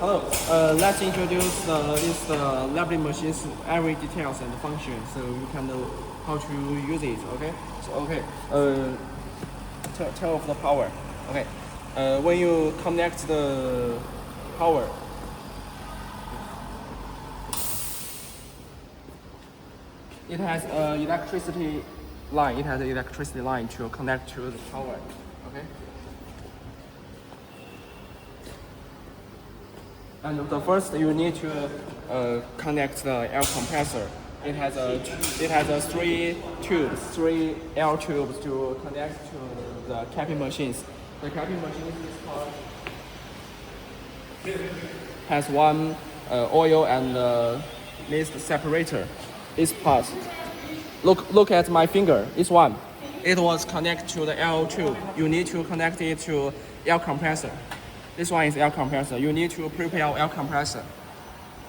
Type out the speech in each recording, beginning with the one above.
Hello. Let's introduce this labeling machines, every details and function, so you can know how to use it. Okay. So okay. Turn off the power. Okay. When you connect the power, it has electricity line. It has an electricity line to connect to the power. Okay. And the first you need to connect the air compressor. It has three air tubes to connect to the capping machines. The capping machine has one oil and mist separator. This part. Look at my finger. This one. It was connected to the air tube. You need to connect it to air compressor. This one is air compressor. You need to prepare air compressor.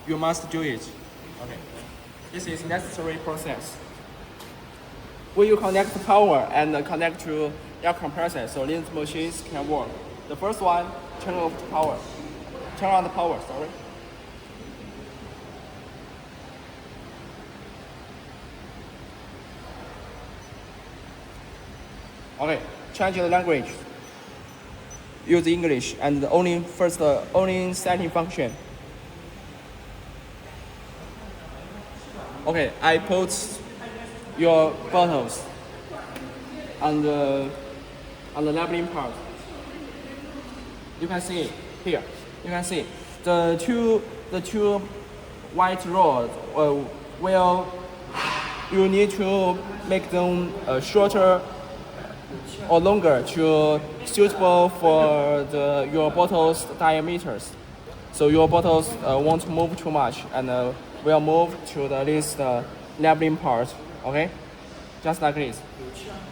You must do it. Okay. This is necessary process. When you connect the power and connect to air compressor, so these machines can work. The first one, turn off the power. Turn on the power, sorry. Okay, change the language. Use English and only setting function. Okay, I put your bottles on the labeling part. You can see here. You can see the two white rods. Well, you need to make them shorter or longer to suitable for your bottle's diameters. So your bottles won't move too much and will move to this labeling part. Okay, just like this.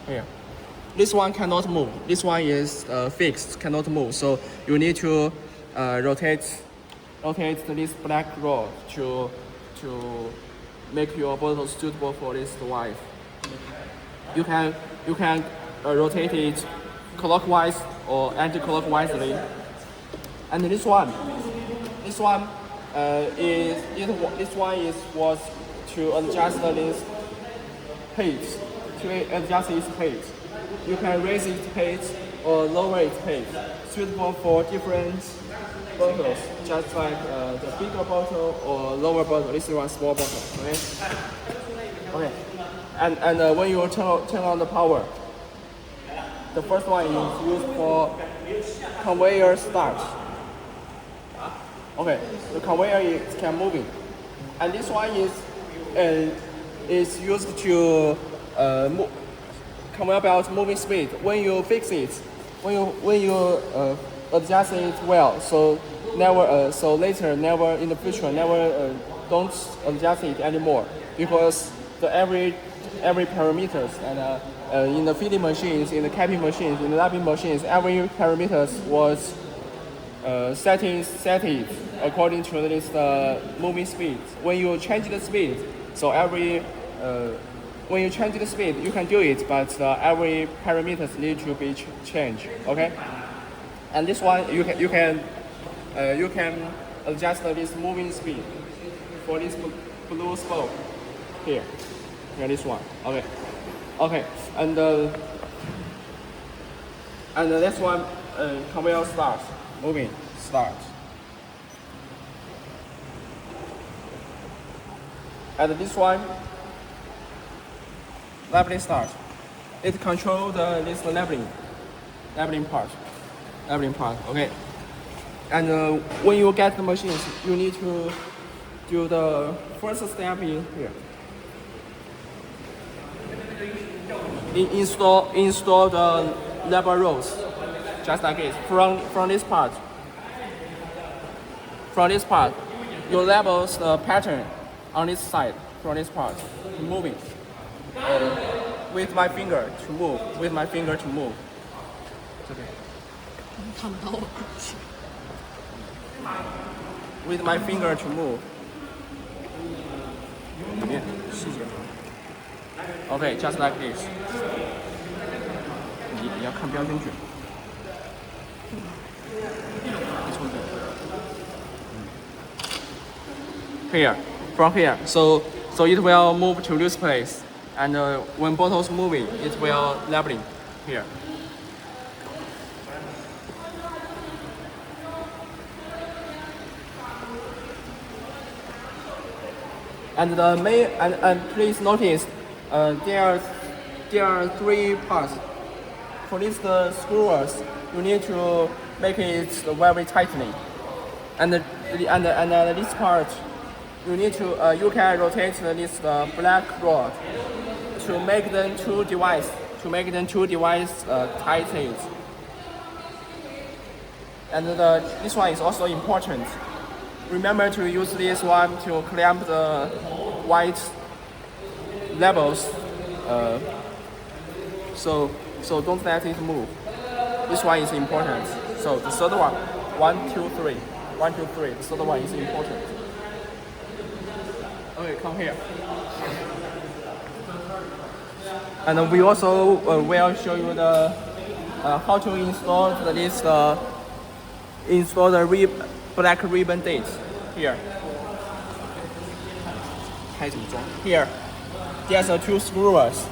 Here, this one cannot move. This one is fixed, cannot move. So you need to rotate this black rod to make your bottle suitable for this device. You can rotate it clockwise or anti-clockwise. And this one was to adjust this height, to adjust its height. You can raise its height or lower its height, suitable for different bottles, just like the bigger bottle or lower bottle. This is one small bottle. Okay. Okay. And when you turn on the power, the first one is used for conveyor start. Okay, the conveyor can moving, and this one is used to conveyor belt moving speed. When you fix it, when you adjust it well, so later never in the future never don't adjust it anymore, because every parameters and in the feeding machines, in the capping machines, in the labeling machines, every parameters was set it according to this moving speed. When you change the speed, so when you change the speed, you can do it, but every parameters need to be changed. Okay, and this one you can adjust this moving speed for this blue spoke here. Yeah, this one. Okay. Okay, and this one conveyor starts moving. And this one labeling starts. It controls this labeling part. Okay, and when you get the machines, you need to do the first step in here. Install the label rows, just like this. From this part. You labels the pattern on this side. From this part, moving. With my finger to move. It's okay. With my finger to move. Yeah, okay, just like this. 你要看标准卷。here, from here. So it will move to this place, and when bottles moving, it will labeling here. And the main and please notice, there are 3 parts. For this screws, you need to make it very tightly. And this part, you need to you can rotate this black rod to make them two device tightened. And this one is also important. Remember to use this one to clamp the white labels. So don't let it move. This one is important. So the third one, 1, 2, 3. 1, 2, 3. The third one is important. Okay, come here. And we also will show you the how to install the black ribbon dates here. Here, there's 2 screws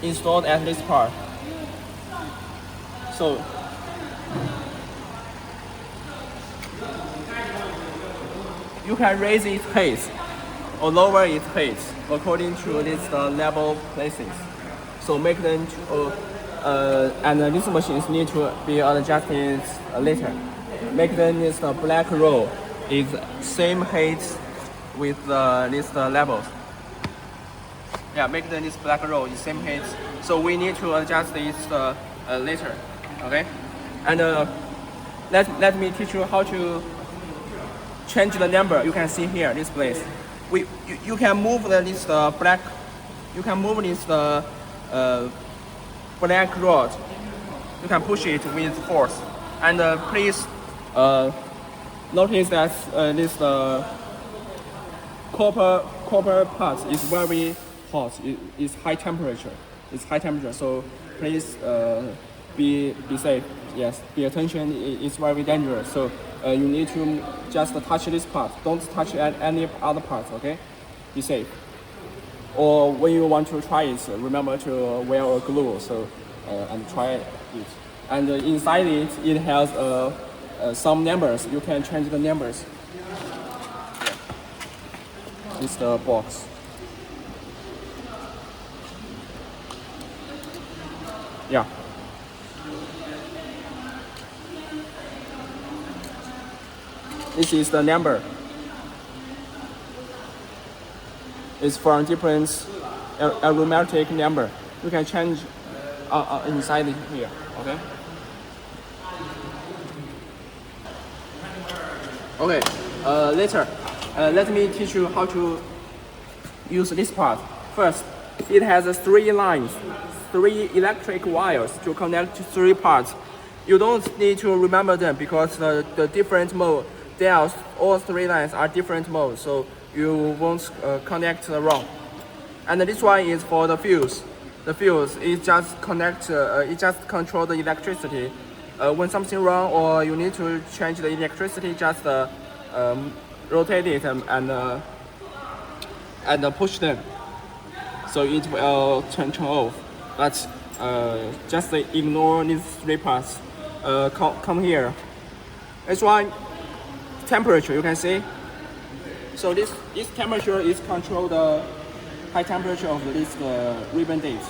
installed at this part. So you can raise its height or lower its height according to this level places. So make them and these machines need to be adjusted later. Make them this black roll is same height with these levels. Yeah, make them this black roll is same height. So we need to adjust this later. Okay, and let me teach you how to change the number. You can see here this place. You can move this black. You can move this black rod. You can push it with force. And please notice that this copper part is very hot. It's high temperature. It's high temperature. So please be safe. Yes, be attention. It's very dangerous. So you need to just touch this part. Don't touch any other parts. Okay, be safe. Or when you want to try it, remember to wear a glue. So and try it. And inside it has some numbers. You can change the numbers. This is the box. Yeah. This is the number. It's from different aromatic number. You can change inside it here. Okay. Okay. Later, let me teach you how to use this part. First, it has 3 lines, 3 electric wires to connect 3 parts. You don't need to remember them because the different mode. All 3 lines are different modes, so you won't connect wrong. And this one is for the fuse. The fuse is just it just control the electricity. When something wrong or you need to change the electricity, just rotate it and push them, so it will turn off. But just ignore these 3 parts. Come here. This one. Temperature, you can see. So this temperature is control the high temperature of this ribbon dates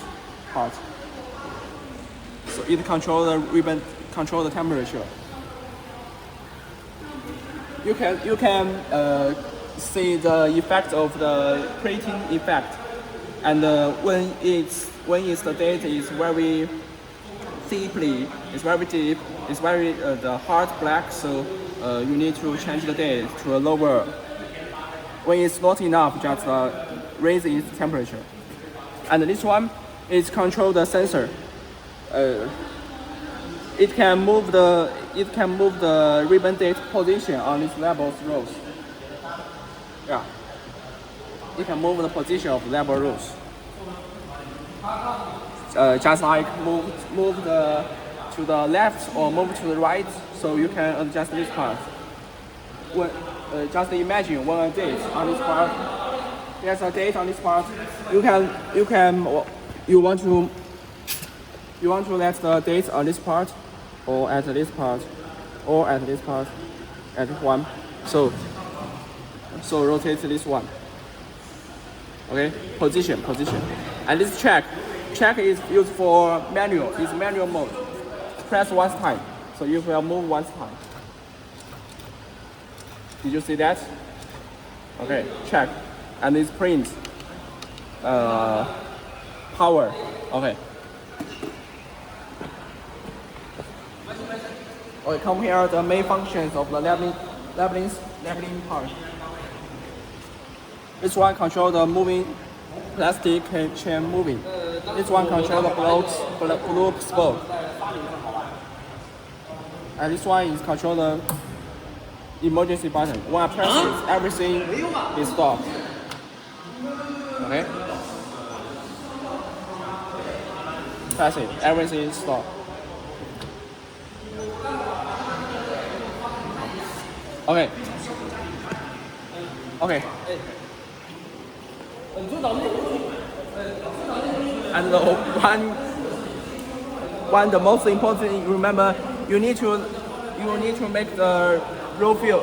part. So it control the temperature. You can see the effect of the plating effect, and when the date is very deeply, it's very deep, it's very the hard black. So you need to change the date to a lower. When it's not enough, just raise its temperature. And this one is control the sensor. It can move the ribbon date position on this label rows. Yeah, it can move the position of label rows. Just like move to the left or move to the right, so you can adjust this part. just imagine when a date on this part. There's a date on this part. You want to let the date on this part, or at this part, or at this part, at one. So rotate this one. Okay, position. And this check is used for manual. It's manual mode. Press once time, so you will move once time. Did you see that? Okay, check. And this print power. Okay. Okay, come here the main functions of the labeling part. This one control the moving plastic chain moving. This one control the blow spool. And this one is control the emergency button. When I press it, everything is stopped. Okay? Press it, everything is stopped. Okay. And the most important thing, remember, you need to make the row fill.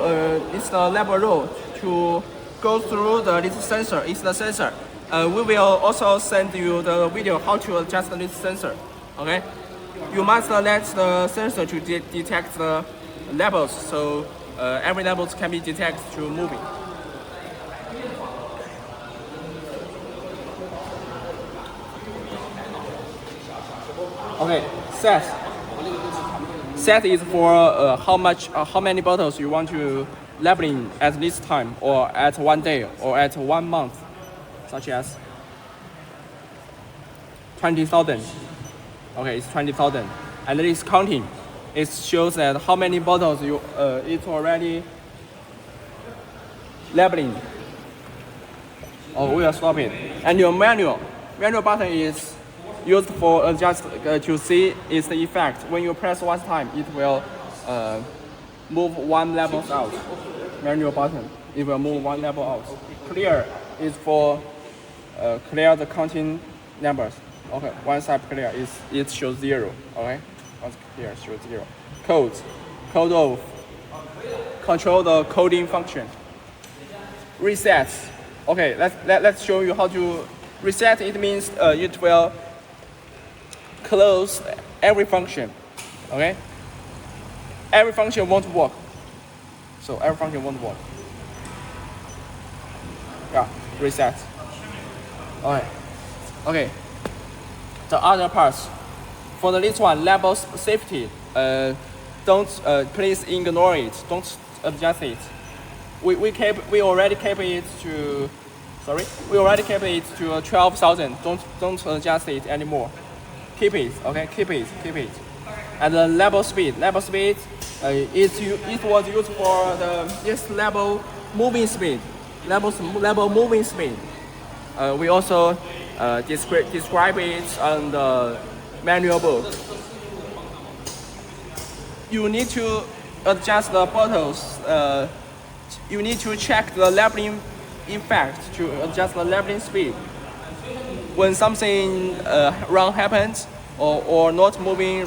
It's the level row to go through this sensor. It's the sensor. We will also send you the video how to adjust this sensor. Okay, you must let the sensor to detect the levels, so every level can be detected to moving. Okay, set is for how many bottles you want to labeling at this time, or at one day, or at 1 month, such as 20,000. Okay, it's 20,000, and it is counting. It shows that how many bottles you it's already labeling. Oh, we will stop it. And your manual button is used for adjust to see its effect. When you press one time, it will move one level out. Manual button, it will move one level out. Clear is for clear the counting numbers. Okay, one side clear it shows 0. Okay, once clear shows 0. Code off. Control the coding function. Reset. Okay, let's show you how to reset. It means it will close every function. Okay, every function won't work. So every function won't work. Yeah, reset. Okay. The other parts. For this one, label safety. Please ignore it. Don't adjust it. We already kept it to 12,000. Don't adjust it anymore. Keep it. Okay, keep it. And the level speed. It was used for this level moving speed. Level moving speed. We also describe it on the manual book. You need to adjust the bottles. You need to check the labeling effect to adjust the labeling speed. When something wrong happens or not moving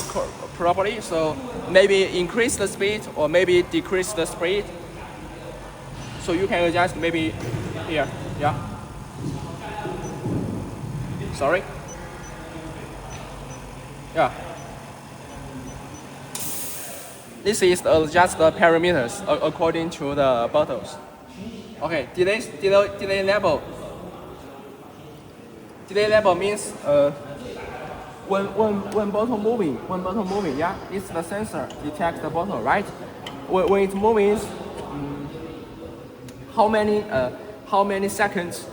properly, so maybe increase the speed or maybe decrease the speed. So you can adjust maybe here, yeah. Sorry. Yeah. This is just the parameters according to the bottles. Okay, delay level. Delay level means when bottle moving, yeah, it's the sensor detects the bottle, right? When it's moving, how many seconds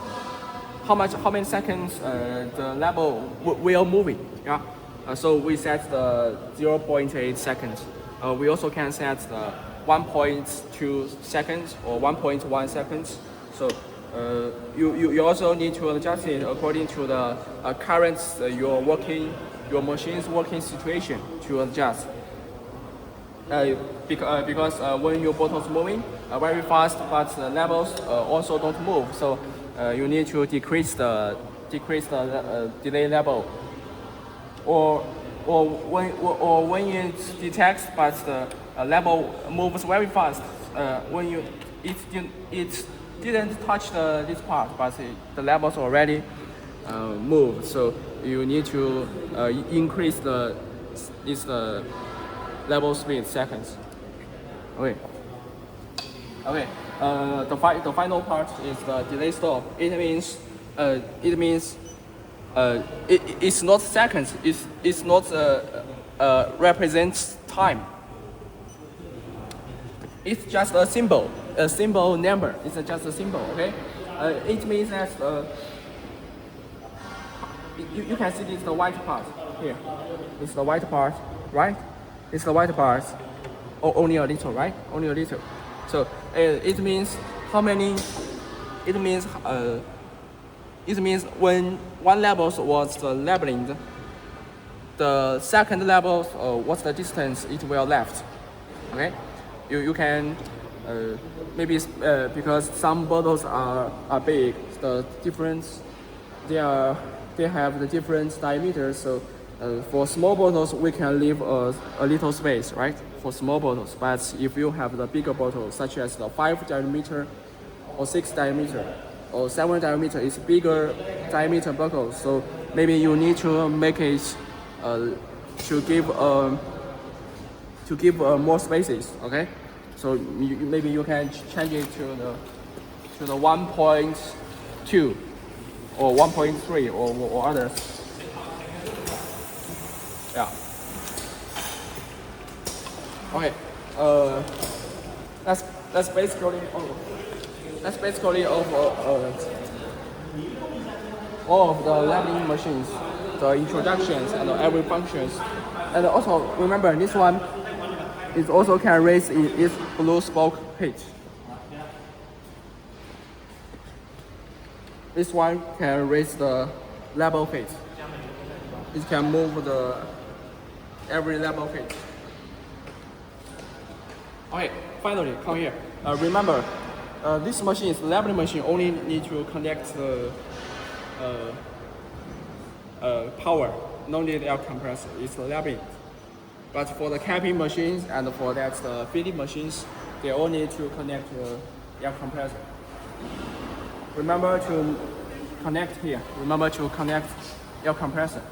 the level will moving, yeah. So we set the 0.8 seconds. We also can set the 1.2 seconds or 1.1 seconds. So you also need to adjust it according to the current your machine's working situation to adjust. because when your bottle's moving very fast, but the levels also don't move, so you need to decrease the delay level, or when it detects but the level moves very fast, when it didn't touch this part, but the levels already moved, so you need to increase this level speed seconds. Okay. The final part is the delay stop. It means it's not seconds. It's not represents time. It's just a symbol number. It's just a symbol. Okay. It means that you can see this the white part here. It's the white part, right? It's the white part. Oh, only a little, right? Only a little. So it means how many? It means when one level was labeling, the second level what's the distance it will left. Okay, you can maybe because some bottles are big, the difference they have the different diameters. So for small bottles we can leave a little space, right? For small bottles, but if you have the bigger bottles, such as the 5 diameter or 6 diameter or 7 diameter, is bigger diameter bottles, so maybe you need to make it to give more spaces. Okay, so maybe you can change it to the 1.2 or 1.3 or others. Yeah. Okay. That's basically all of the labeling machines, the introductions and every functions. And also remember, this one is also can raise its blue spoke pitch. This one can raise the level pitch. It can move every level pitch. Okay, finally, come here. Remember, this machine is labeling machine. Only need to connect the power. No need air compressor. It's labeling. But for the capping machines and for that the filling machines, they all need to connect the air compressor. Remember to connect here. Remember to connect air compressor.